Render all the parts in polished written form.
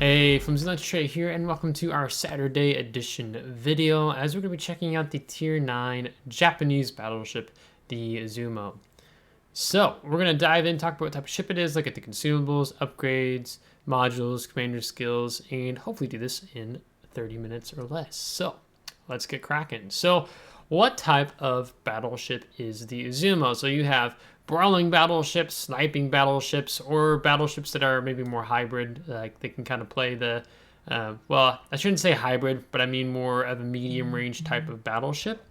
Hey, FlimsyLunchTray here, and welcome to our Saturday edition video, as we're going to be checking out the Tier 9 Japanese battleship, the Izumo. So, we're going to dive in, talk about what type of ship it is, look at the consumables, upgrades, modules, commander skills, and hopefully do this in 30 minutes or less. So, let's get cracking. So, what type of battleship is the Izumo? So you have brawling battleships, sniping battleships, or battleships that are maybe more hybrid, like they can kind of play the, well, I shouldn't say hybrid, but I mean more of a medium range type of battleship.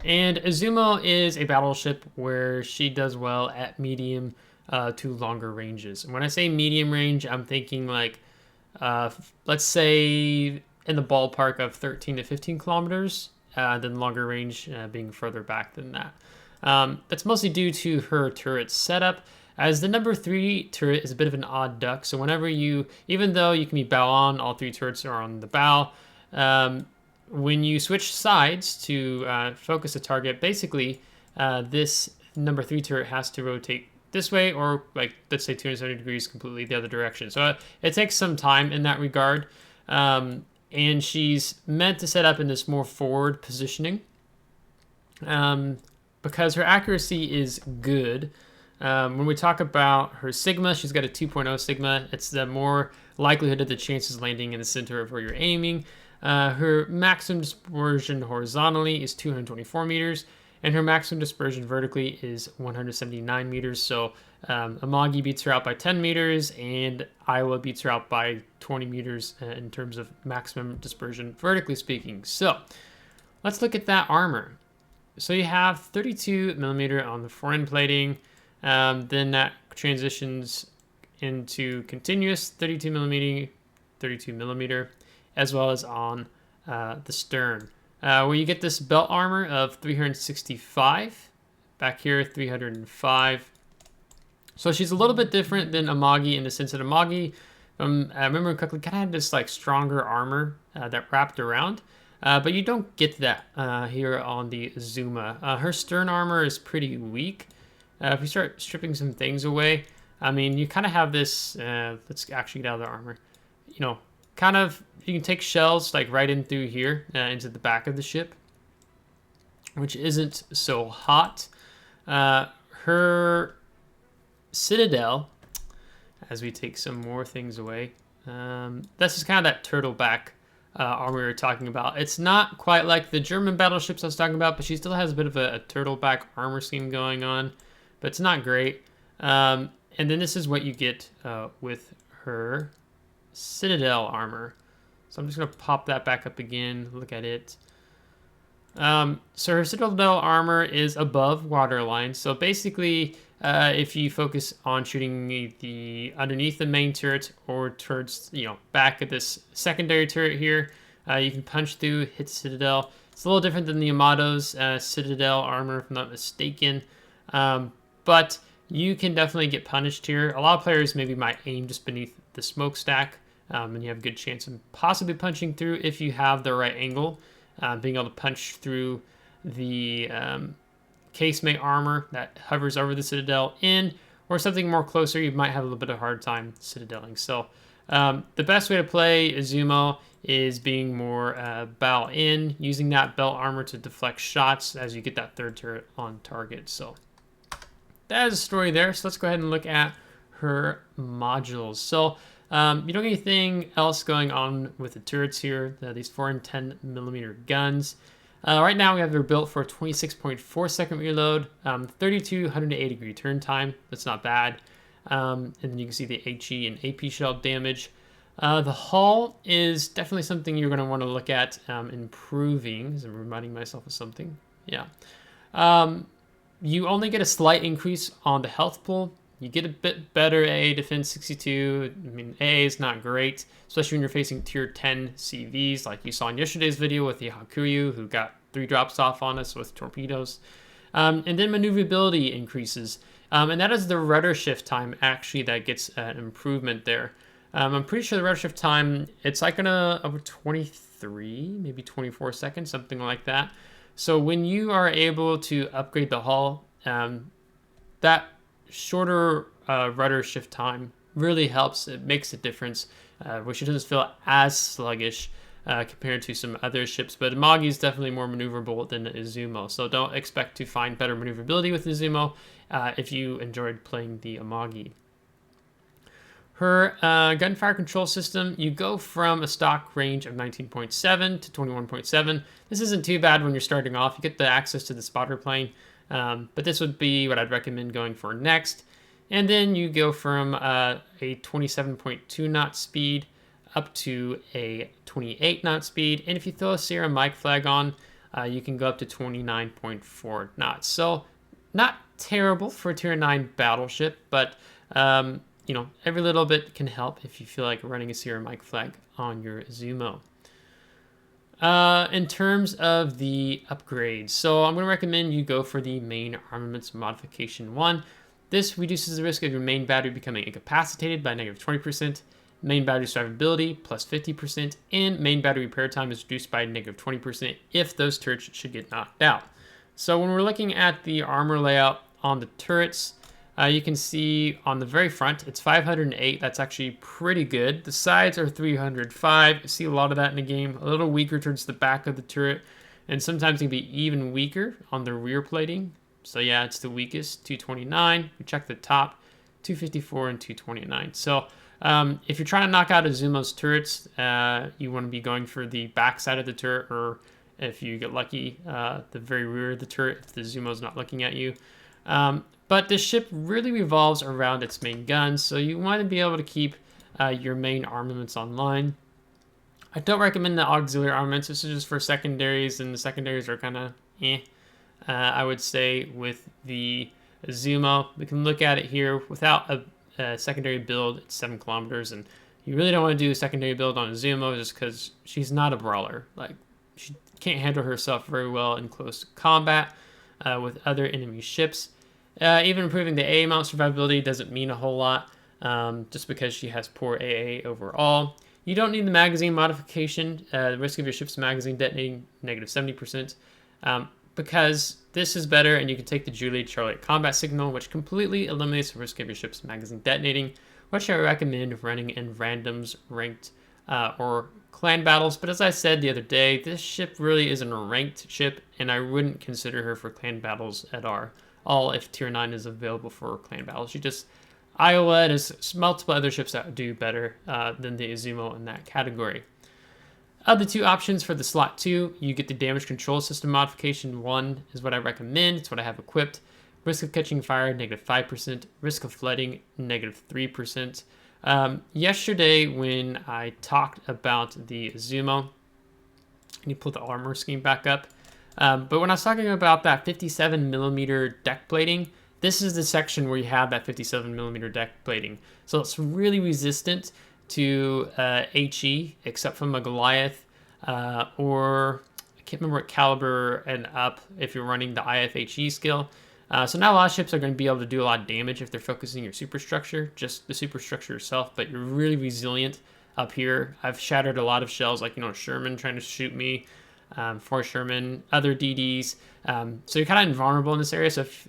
And Izumo is a battleship where she does well at medium to longer ranges. And when I say medium range, I'm thinking like, let's say in the ballpark of 13 to 15 kilometers, then longer range being further back than that. That's mostly due to her turret setup, as the number 3 turret is a bit of an odd duck. So whenever you, even though you can be bow on, all 3 turrets are on the bow. When you switch sides to focus a target, basically this number 3 turret has to rotate this way, or like let's say 270 degrees completely the other direction. So it takes some time in that regard. And she's meant to set up in this more forward positioning. Because her accuracy is good. When we talk about her sigma, she's got a 2.0 sigma. It's the more likelihood of the chances landing in the center of where you're aiming. Her maximum dispersion horizontally is 224 meters, and her maximum dispersion vertically is 179 meters. So Amagi beats her out by 10 meters, and Iowa beats her out by 20 meters in terms of maximum dispersion, vertically speaking. So let's look at that armor. So you have 32 millimeter on the fore-end plating, then that transitions into continuous 32 millimeter, as well as on the stern, where you get this belt armor of 365, back here 305. So she's a little bit different than Amagi in the sense that Amagi, I remember correctly, kind of had this like stronger armor that wrapped around. But you don't get that here on the Izumo. Her stern armor is pretty weak. If we start stripping some things away, I mean, you kind of have this, let's actually get out of the armor. You know, kind of, you can take shells like right in through here into the back of the ship, which isn't so hot. Her citadel, as we take some more things away, that's just kind of that turtle back armor we were talking about. It's not quite like the German battleships I was talking about, but she still has a bit of a turtle back armor scheme going on, but it's not great. And then this is what you get with her citadel armor. So I'm just going to pop that back up again, look at it. So her citadel armor is above waterline. So basically, if you focus on shooting the underneath the main turret or towards, back at this secondary turret here, you can punch through, hit citadel. It's a little different than the Yamato's citadel armor, if I'm not mistaken. But you can definitely get punished here. A lot of players maybe might aim just beneath the smokestack, and you have a good chance of possibly punching through if you have the right angle. Being able to punch through the casemate armor that hovers over the citadel in, or something more closer, you might have a little bit of hard time citadeling. So the best way to play Izumo is being more bow in, using that belt armor to deflect shots as you get that third turret on target. So that is a story there. So let's go ahead and look at her modules. So you don't get anything else going on with the turrets here, these 4 and 10 millimeter guns. Right now we have her built for a 26.4 second reload, 3,280 degree turn time. That's not bad. And then you can see the HE and AP shell damage. The hull is definitely something you're going to want to look at improving. I'm reminding myself of something. Yeah. You only get a slight increase on the health pool. You get a bit better AA defense 62. I mean, AA is not great, especially when you're facing tier 10 CVs, like you saw in yesterday's video with the Hakuyu, who got 3 drops off on us with torpedoes. And then maneuverability increases. And that is the rudder shift time, actually, that gets an improvement there. I'm pretty sure the rudder shift time, it's like over 23, maybe 24 seconds, something like that. So when you are able to upgrade the hull, that shorter rudder shift time really helps. It makes a difference which doesn't feel as sluggish compared to some other ships. But Amagi is definitely more maneuverable than Izumo, so don't expect to find better maneuverability with Izumo if you enjoyed playing the Amagi. Her gunfire control system, you go from a stock range of 19.7 to 21.7. This isn't too bad when you're starting off. You get the access to the spotter plane, but this would be what I'd recommend going for next. And then you go from a 27.2 knot speed up to a 28 knot speed. And if you throw a Sierra mic flag on, you can go up to 29.4 knots. So not terrible for a tier 9 battleship, but you know, every little bit can help if you feel like running a Sierra mic flag on your Izumo. In terms of the upgrades, so I'm going to recommend you go for the main armaments modification 1. This reduces the risk of your main battery becoming incapacitated by negative 20%, main battery survivability plus 50%, and main battery repair time is reduced by negative 20% if those turrets should get knocked out. So when we're looking at the armor layout on the turrets, you can see on the very front, it's 508. That's actually pretty good. The sides are 305. You see a lot of that in the game. A little weaker towards the back of the turret, and sometimes it can be even weaker on the rear plating. So yeah, it's the weakest, 229. We check the top, 254 and 229. So if you're trying to knock out Izumo's turrets, you want to be going for the back side of the turret, or if you get lucky, the very rear of the turret if the Izumo's not looking at you. But this ship really revolves around its main guns, so you want to be able to keep your main armaments online. I don't recommend the auxiliary armaments. This is just for secondaries, and the secondaries are kind of I would say with the Izumo, we can look at it here without a secondary build. It's 7 kilometers, and you really don't want to do a secondary build on Izumo just because she's not a brawler. Like, she can't handle herself very well in close combat with other enemy ships. Even improving the AA mount survivability doesn't mean a whole lot, just because she has poor AA overall. You don't need the magazine modification. The risk of your ship's magazine detonating negative 70%, because this is better, and you can take the Julie Charlie combat signal, which completely eliminates the risk of your ship's magazine detonating, which I recommend running in randoms, ranked, or clan battles. But as I said the other day, this ship really isn't a ranked ship, and I wouldn't consider her for clan battles at all if tier 9 is available for clan battles. You just, Iowa, and there's multiple other ships that do better than the Izumo in that category. Of the 2 options for the slot 2, you get the damage control system modification 1 is what I recommend. It's what I have equipped. Risk of catching fire, negative 5%. Risk of flooding, negative 3%. Yesterday, when I talked about the Izumo, and you pull the armor scheme back up, but when I was talking about that 57 millimeter deck plating, this is the section where you have that 57 millimeter deck plating. So it's really resistant to HE, except from a Goliath, or I can't remember what caliber and up if you're running the IFHE skill. So now a lot of ships are going to be able to do a lot of damage if they're focusing your superstructure, just the superstructure itself, but you're really resilient up here. I've shattered a lot of shells, like, you know, Sherman trying to shoot me, for Sherman, other DDs. So you're kind of invulnerable in this area. So if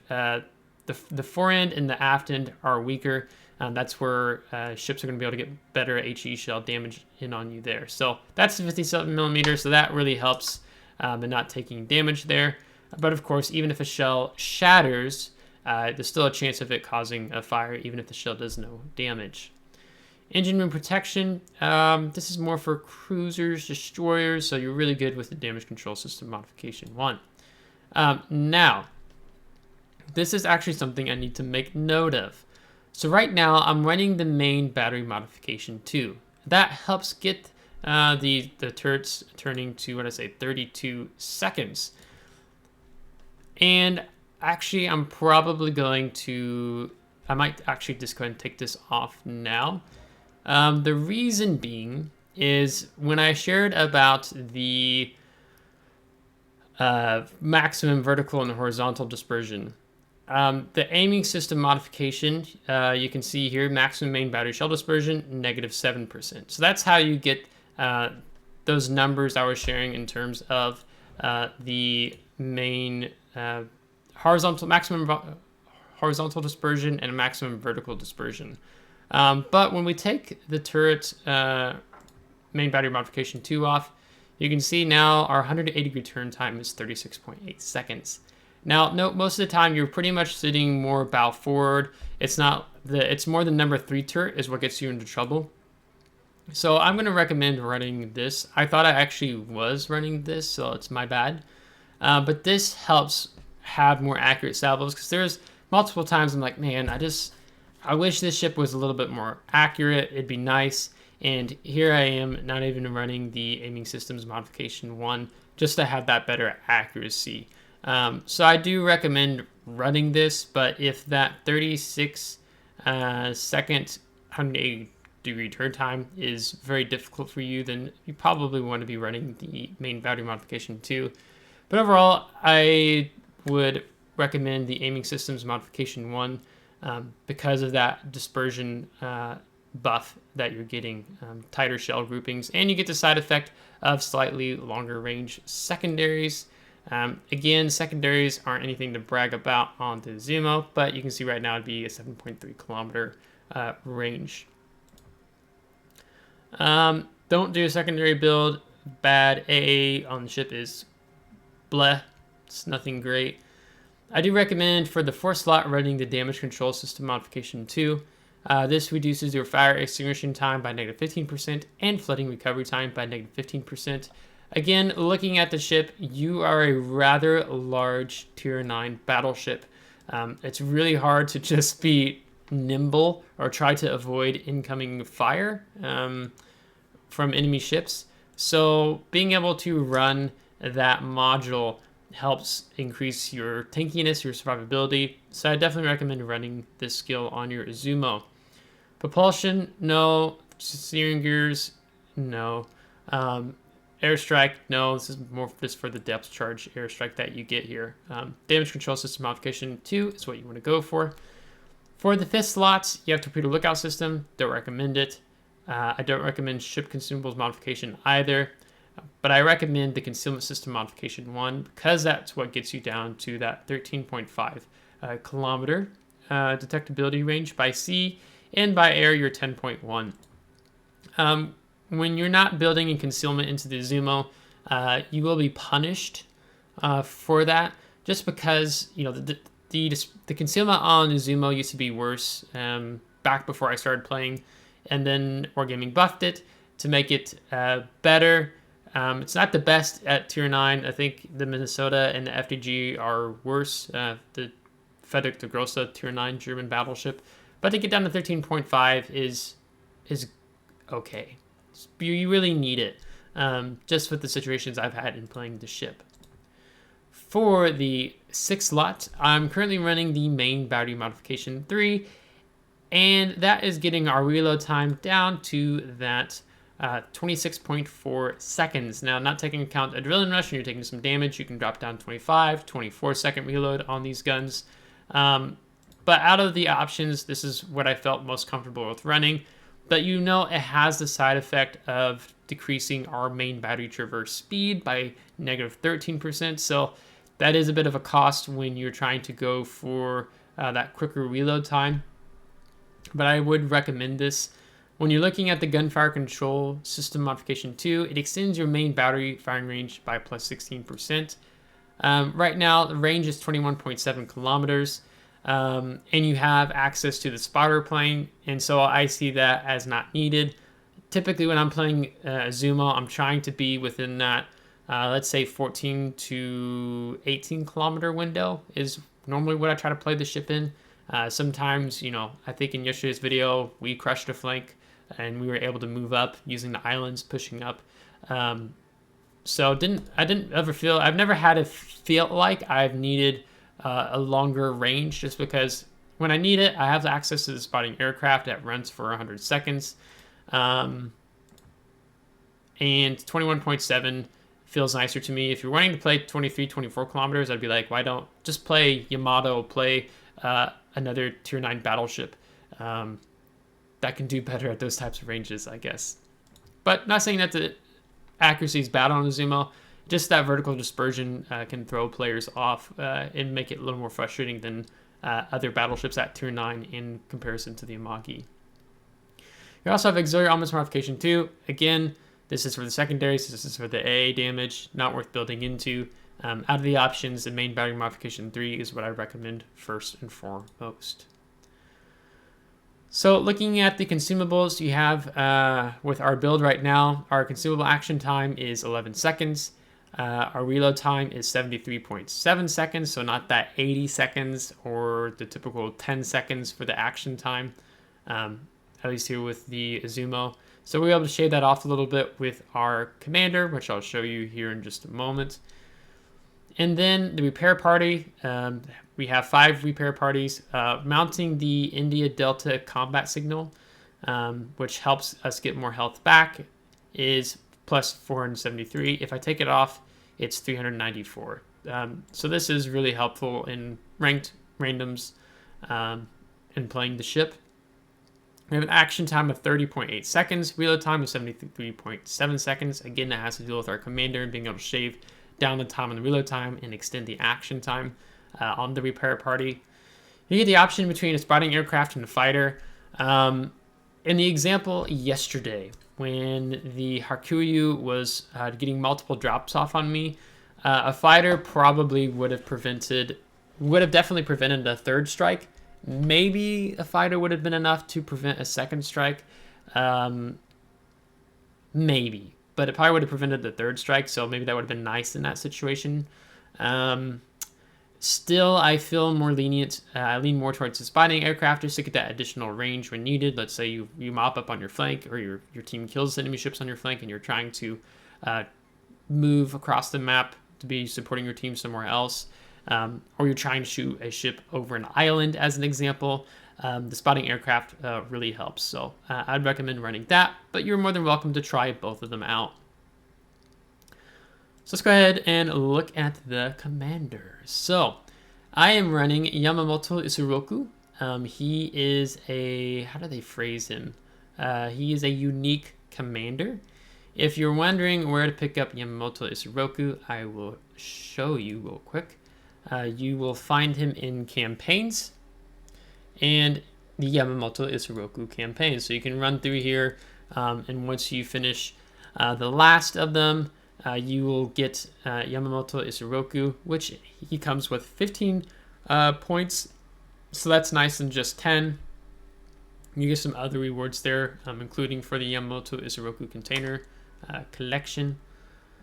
the forend and the aft end are weaker, that's where ships are going to be able to get better HE shell damage in on you there. So that's the 57 millimeter, so that really helps in not taking damage there. But of course, even if a shell shatters, there's still a chance of it causing a fire, even if the shell does no damage. Engine room protection, this is more for cruisers, destroyers, so you're really good with the damage control system modification 1. Now, this is actually something I need to make note of. So right now, I'm running the main battery modification 2. That helps get the turrets turning to, 32 seconds. And actually, I'm probably going to, I might actually just go ahead and take this off now. The reason being is when I shared about the maximum vertical and horizontal dispersion, the aiming system modification, you can see here, maximum main battery shell dispersion, negative 7%. So that's how you get those numbers I was sharing in terms of the main maximum horizontal dispersion and maximum vertical dispersion. But when we take the turret main battery modification 2 off, you can see now our 180 degree turn time is 36.8 seconds. Now, note, most of the time you're pretty much sitting more bow forward. It's more the number 3 turret is what gets you into trouble. So I'm going to recommend running this. I thought I actually was running this, so it's my bad. But this helps have more accurate salvos, because there's multiple times I'm like, man, I wish this ship was a little bit more accurate. It'd be nice. And here I am not even running the aiming systems modification 1 just to have that better accuracy. So I do recommend running this, but if that 36 second 180 degree turn time is very difficult for you, then you probably want to be running the main battery modification 2. But overall, I would recommend the aiming systems modification 1 because of that dispersion buff that you're getting, tighter shell groupings, and you get the side effect of slightly longer range secondaries. Again, secondaries aren't anything to brag about on the Izumo, but you can see right now it'd be a 7.3 kilometer range. Don't do a secondary build. Bad AA on the ship is bleh. It's nothing great. I do recommend for the 4th slot running the damage control system modification 2. This reduces your fire extinguishing time by -15% and flooding recovery time by -15%. Again, looking at the ship, you are a rather large tier 9 battleship. It's really hard to just be nimble or try to avoid incoming fire from enemy ships. So being able to run that module helps increase your tankiness, your survivability. So I definitely recommend running this skill on your Izumo. Propulsion, no. Steering gears, no. Airstrike, no. This is more just for the depth charge airstrike that you get here. Damage control system modification 2 is what you want to go for. For the 5th slots, you have torpedo lookout system. Don't recommend it. I don't recommend ship consumables modification either. But I recommend the concealment system modification 1 because that's what gets you down to that 13.5 kilometer detectability range by sea, and by air you're 10.1. When you're not building in concealment into the Izumo, you will be punished for that, just because the concealment on Izumo used to be worse back before I started playing, and then Wargaming buffed it to make it better. It's not the best at tier 9. I think the Minnesota and the FDG are worse. The Friedrich der Grosse tier 9 German battleship. But to get down to 13.5 is okay. You really need it, just with the situations I've had in playing the ship. For the 6th slot, I'm currently running the main battery modification 3, and that is getting our reload time down to that 26.4 seconds. Now, not taking into account adrenaline rush and you're taking some damage, you can drop down 24 second reload on these guns. But out of the options, this is what I felt most comfortable with running. But it has the side effect of decreasing our main battery traverse speed by -13%. So that is a bit of a cost when you're trying to go for that quicker reload time. But I would recommend this. When you're looking at the gunfire control system modification 2, it extends your main battery firing range by +16%. Right now, the range is 21.7 kilometers. And you have access to the spotter plane, and so I see that as not needed. Typically when I'm playing Izumo, I'm trying to be within that, let's say 14 to 18 kilometer window is normally what I try to play the ship in. Sometimes, I think in yesterday's video, we crushed a flank and we were able to move up using the islands, pushing up. So I've never had it feel like I've needed a longer range, just because when I need it, I have access to the spotting aircraft that runs for 100 seconds. And 21.7 feels nicer to me. If you're wanting to play 23, 24 kilometers, I'd be like, why don't just play Yamato, play another tier 9 battleship that can do better at those types of ranges, I guess. But not saying that the accuracy is bad on Izumo. Just that vertical dispersion can throw players off and make it a little more frustrating than other battleships at tier 9 in comparison to the Amagi. We also have Auxiliary Armaments Modification 2. Again, this is for the secondaries. This is for the AA damage. Not worth building into. Out of the options, the main battery modification 3 is what I recommend first and foremost. So looking at the consumables, you have, with our build right now, our consumable action time is 11 seconds. Our reload time is 73.7 seconds, so not that 80 seconds or the typical 10 seconds for the action time, at least here with the Izumo. So we're able to shave that off a little bit with our commander, which I'll show you here in just a moment. And then the repair party, we have 5 repair parties. Mounting the India Delta combat signal, which helps us get more health back, is plus 473. If I take it off, it's 394. So this is really helpful in ranked randoms and playing the ship. We have an action time of 30.8 seconds. Reload time of 73.7 seconds. Again, that has to do with our commander and being able to shave down the time on the reload time and extend the action time on the repair party. You get the option between a spotting aircraft and a fighter. In the example yesterday, when the Hakuyu was getting multiple drops off on me, a fighter probably would have definitely prevented a third strike. Maybe a fighter would have been enough to prevent a second strike. Maybe. But it probably would have prevented the third strike, so maybe that would have been nice in that situation. Still, I feel more lenient. I lean more towards the spotting aircraft just to get that additional range when needed. Let's say you mop up on your flank, or your team kills enemy ships on your flank, and you're trying to move across the map to be supporting your team somewhere else. Or you're trying to shoot a ship over an island, as an example. The spotting aircraft really helps. So I'd recommend running that, but you're more than welcome to try both of them out. So let's go ahead and look at the commander. So I am running Yamamoto Isoroku. He is a, how do they phrase him? He is a unique commander. If you're wondering where to pick up Yamamoto Isoroku, I will show you real quick. You will find him in campaigns and the Yamamoto Isoroku campaign. So you can run through here, and once you finish the last of them, you will get Yamamoto Isoroku, which he comes with 15 points. So that's nice than just 10. You get some other rewards there, including for the Yamamoto Isoroku container collection.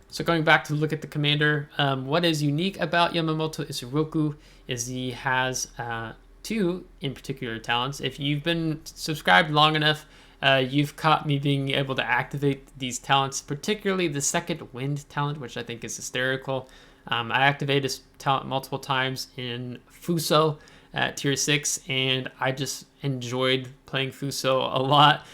So going back to look at the commander, what is unique about Yamamoto Isoroku is he has 2 in particular talents. If you've been subscribed long enough, you've caught me being able to activate these talents, particularly the second wind talent, which I think is hysterical. I activated this talent multiple times in Fuso at tier 6, and I just enjoyed playing Fuso a lot.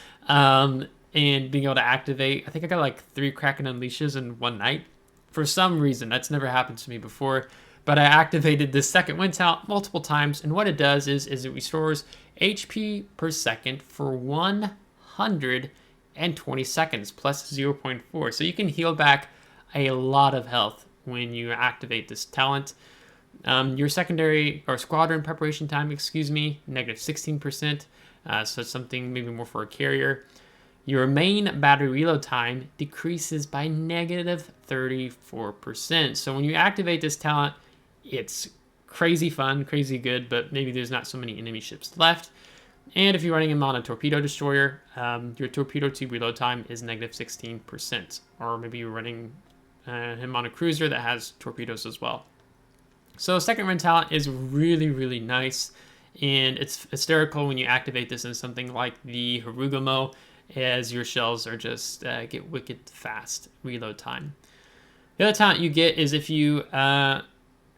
And being able to activate, I think I got like 3 Kraken Unleashes in one night. For some reason, that's never happened to me before. But I activated this second wind talent multiple times, and what it does is it restores HP per second for 120 seconds, plus 0.4. So you can heal back a lot of health when you activate this talent. Your secondary or squadron preparation time, negative 16%. So it's something maybe more for a carrier. Your main battery reload time decreases by negative 34%. So when you activate this talent, it's crazy fun, crazy good, but maybe there's not so many enemy ships left. And if you're running him on a torpedo destroyer, your torpedo tube reload time is negative 16%. Or maybe you're running him on a cruiser that has torpedoes as well. So second run talent is really, really nice. And it's hysterical when you activate this in something like the Harugumo, as your shells are just get wicked fast reload time. The other talent you get is if you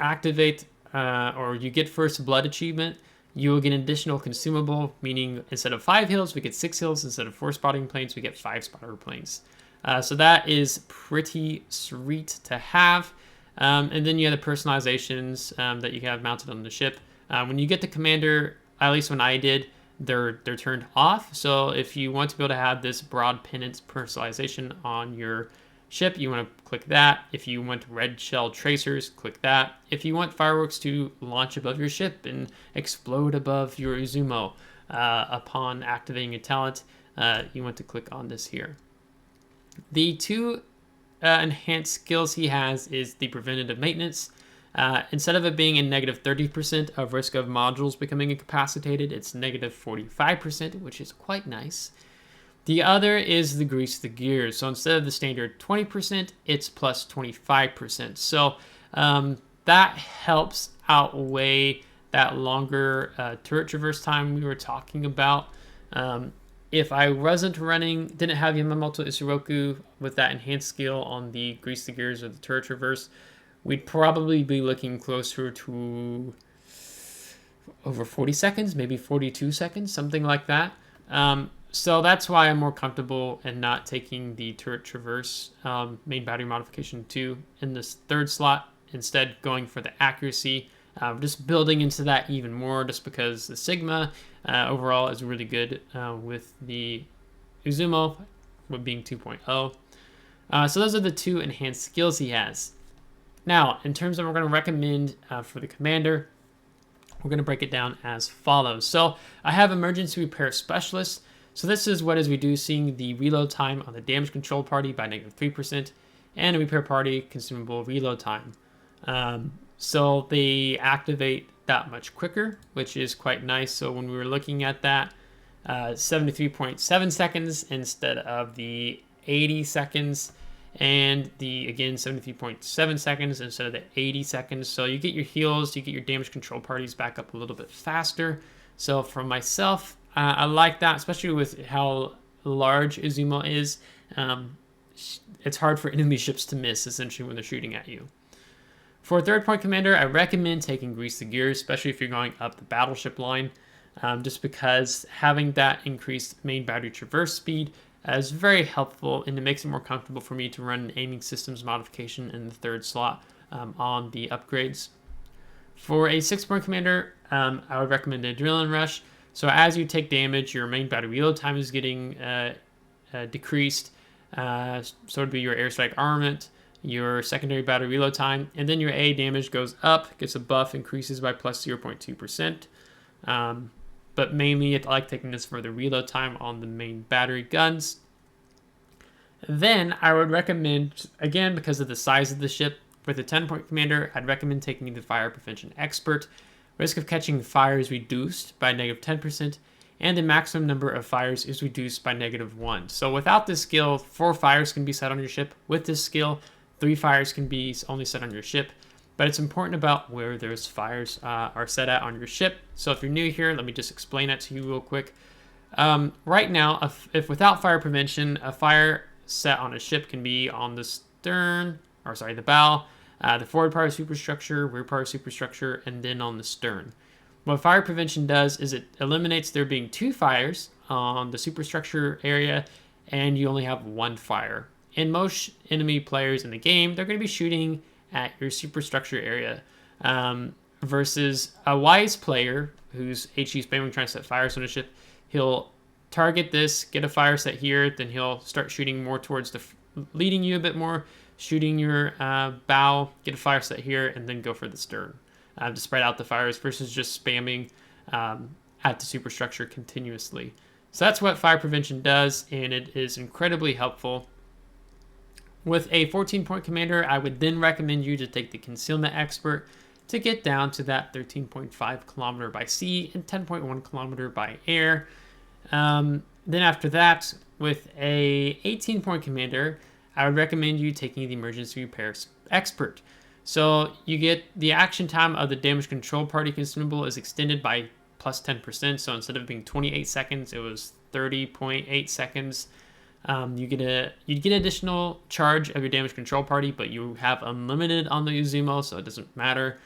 activate or you get first blood achievement, you will get an additional consumable, meaning instead of 5 heals, we get 6 heals. Instead of 4 spotting planes, we get 5 spotter planes. So that is pretty sweet to have. And then you have the personalizations that you have mounted on the ship. When you get the commander, at least when I did, they're turned off. So if you want to be able to have this broad pennant personalization on your ship, you want to click that. If you want red shell tracers, click that. If you want fireworks to launch above your ship and explode above your Izumo upon activating a talent, you want to click on this here. The two enhanced skills he has is the preventative maintenance. Instead of it being a negative 30% of risk of modules becoming incapacitated, it's negative 45%, which is quite nice. The other is the grease the gears. So instead of the standard 20%, it's plus 25%. So that helps outweigh that longer turret traverse time we were talking about. If I didn't have Yamamoto Isoroku with that enhanced skill on the grease the gears or the turret traverse, we'd probably be looking closer to over 40 seconds, maybe 42 seconds, something like that. So that's why I'm more comfortable in not taking the turret traverse main battery modification 2 in this third slot, instead going for the accuracy, just building into that even more, just because the Sigma overall is really good with the Izumo with being 2.0. So those are the two enhanced skills he has. Now, in terms of what we're going to recommend for the commander, we're going to break it down as follows. So I have Emergency Repair Specialist. So this is what is reducing the reload time on the damage control party by negative 3% and a repair party consumable reload time. So they activate that much quicker, which is quite nice. So when we were looking at that, 73.7 seconds instead of the 80 seconds, and again 73.7 seconds instead of the 80 seconds. So you get your heals, you get your damage control parties back up a little bit faster. So for myself, I like that, especially with how large Izumo is. It's hard for enemy ships to miss, essentially, when they're shooting at you. For a third point commander, I recommend taking Grease the Gears, especially if you're going up the Battleship line, just because having that increased main battery traverse speed is very helpful, and it makes it more comfortable for me to run an aiming systems modification in the third slot on the upgrades. For a 6-point commander, I would recommend Adrenaline Rush. So as you take damage, your main battery reload time is getting decreased. So it would be your airstrike armament, your secondary battery reload time, and then your A damage goes up, gets a buff, increases by plus 0.2%. But mainly I like taking this for the reload time on the main battery guns. Then I would recommend, again, because of the size of the ship, for the 10-point commander, I'd recommend taking the Fire Prevention Expert. Risk of catching fire is reduced by negative 10%, and the maximum number of fires is reduced by negative 1. So without this skill, 4 fires can be set on your ship. With this skill, 3 fires can be only set on your ship. But it's important about where those fires are set at on your ship. So if you're new here, let me just explain that to you real quick. Right now, if without fire prevention, a fire set on a ship can be on the the bow, the forward part of superstructure, rear part of superstructure, and then on the stern. What fire prevention does is it eliminates there being 2 fires on the superstructure area, and you only have 1 fire. In most enemy players in the game, they're going to be shooting at your superstructure area, versus a wise player who's HE spamming trying to set fires on a ship. He'll target this, get a fire set here, then he'll start shooting more towards leading you a bit more, shooting your bow, get a fire set here, and then go for the stern to spread out the fires versus just spamming at the superstructure continuously. So that's what fire prevention does, and it is incredibly helpful. With a 14-point commander, I would then recommend you to take the Concealment Expert to get down to that 13.5 kilometer by sea and 10.1 kilometer by air. Then after that, with a 18-point commander, I would recommend you taking the Emergency Repair Expert. So you get the action time of the damage control party consumable is extended by plus 10%. So instead of being 28 seconds, it was 30.8 seconds. You'd get additional charge of your damage control party, but you have unlimited on the Izumo, so it doesn't matter.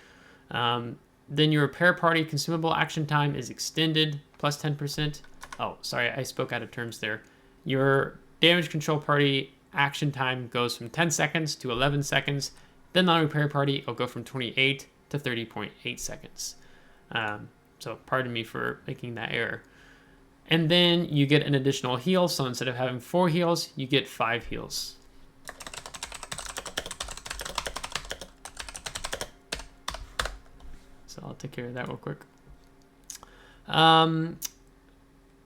Then your repair party consumable action time is extended plus 10%. Oh, sorry, I spoke out of terms there. Your damage control party action time goes from 10 seconds to 11 seconds. Then on repair party, it'll go from 28 to 30.8 seconds. So pardon me for making that error. And then you get an additional heal. So instead of having 4 heals, you get 5 heals. So I'll take care of that real quick.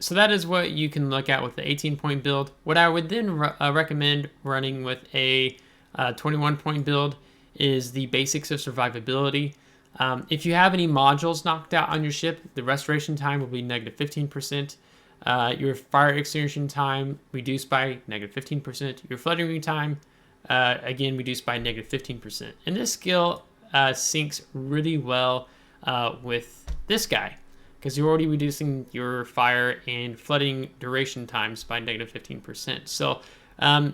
So that is what you can look at with the 18-point build. What I would then recommend running with a 21-point build is the basics of survivability. If you have any modules knocked out on your ship, the restoration time will be negative 15%. Your fire extinguishing time reduced by negative 15%. Your fluttering time, again, reduced by negative 15%. And this skill syncs really well with this guy, because you're already reducing your fire and flooding duration times by negative 15%. So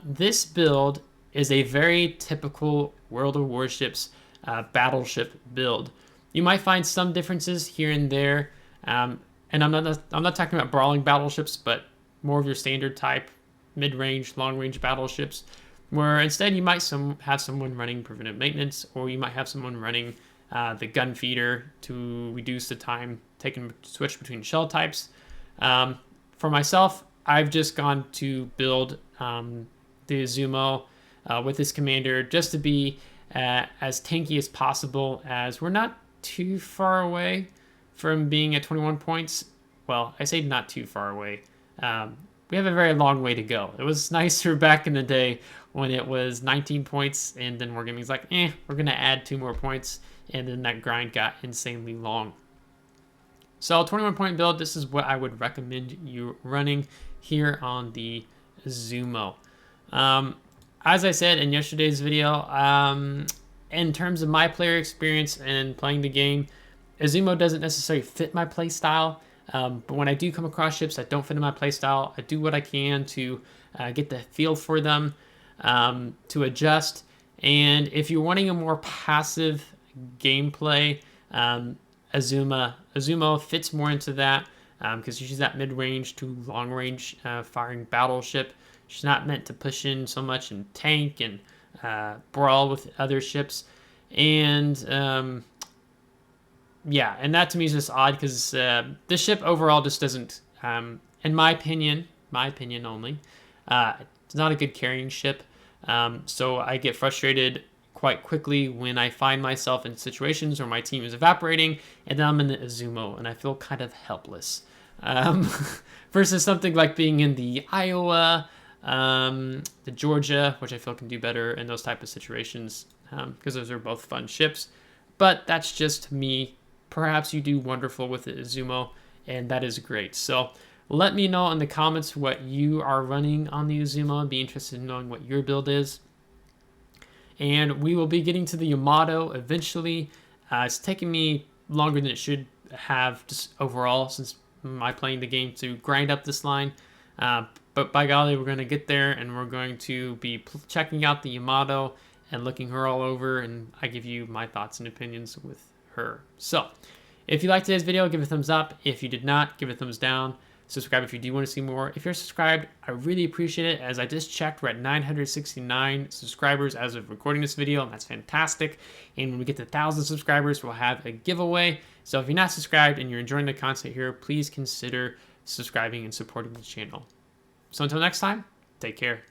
this build is a very typical World of Warships Battleship build. You might find some differences here and there, and I'm not talking about brawling battleships, but more of your standard type, mid-range, long-range battleships, where instead you might have someone running preventive maintenance, or you might have someone running the gun feeder to reduce the time taken to switch between shell types. For myself, I've just gone to build the Izumo with this commander just to be as tanky as possible, as we're not too far away from being at 21 points. Well, I say not too far away. We have a very long way to go. It was nicer back in the day when it was 19 points, and then Wargaming's like, we're going to add 2 more points, and then that grind got insanely long. So 21-point build, this is what I would recommend you running here on the Izumo. As I said in yesterday's video, in terms of my player experience and playing the game, Izumo doesn't necessarily fit my play style. But when I do come across ships that don't fit in my play style, I do what I can to get the feel for them, to adjust. And if you're wanting a more passive gameplay, Izumo fits more into that, because she's that mid-range to long-range firing battleship. She's not meant to push in so much and tank and brawl with other ships. And yeah, and that to me is just odd, because this ship overall just doesn't, in my opinion only, it's not a good carrying ship. So I get frustrated quite quickly when I find myself in situations where my team is evaporating and then I'm in the Izumo and I feel kind of helpless. Versus something like being in the Iowa, the Georgia, which I feel can do better in those type of situations, because those are both fun ships. But that's just me. Perhaps you do wonderful with the Izumo, and that is great. So let me know in the comments what you are running on the Izumo. I'd be interested in knowing what your build is. And we will be getting to the Yamato eventually. It's taking me longer than it should have, just overall, since my playing the game, to grind up this line. But by golly, we're going to get there, and we're going to be checking out the Yamato and looking her all over, and I give you my thoughts and opinions with her. So if you liked today's video, give it a thumbs up. If you did not, give it a thumbs down. Subscribe if you do want to see more. If you're subscribed, I really appreciate it. As I just checked, we're at 969 subscribers as of recording this video, and that's fantastic. And when we get to 1,000 subscribers, we'll have a giveaway. So if you're not subscribed and you're enjoying the content here, please consider subscribing and supporting the channel. So until next time, take care.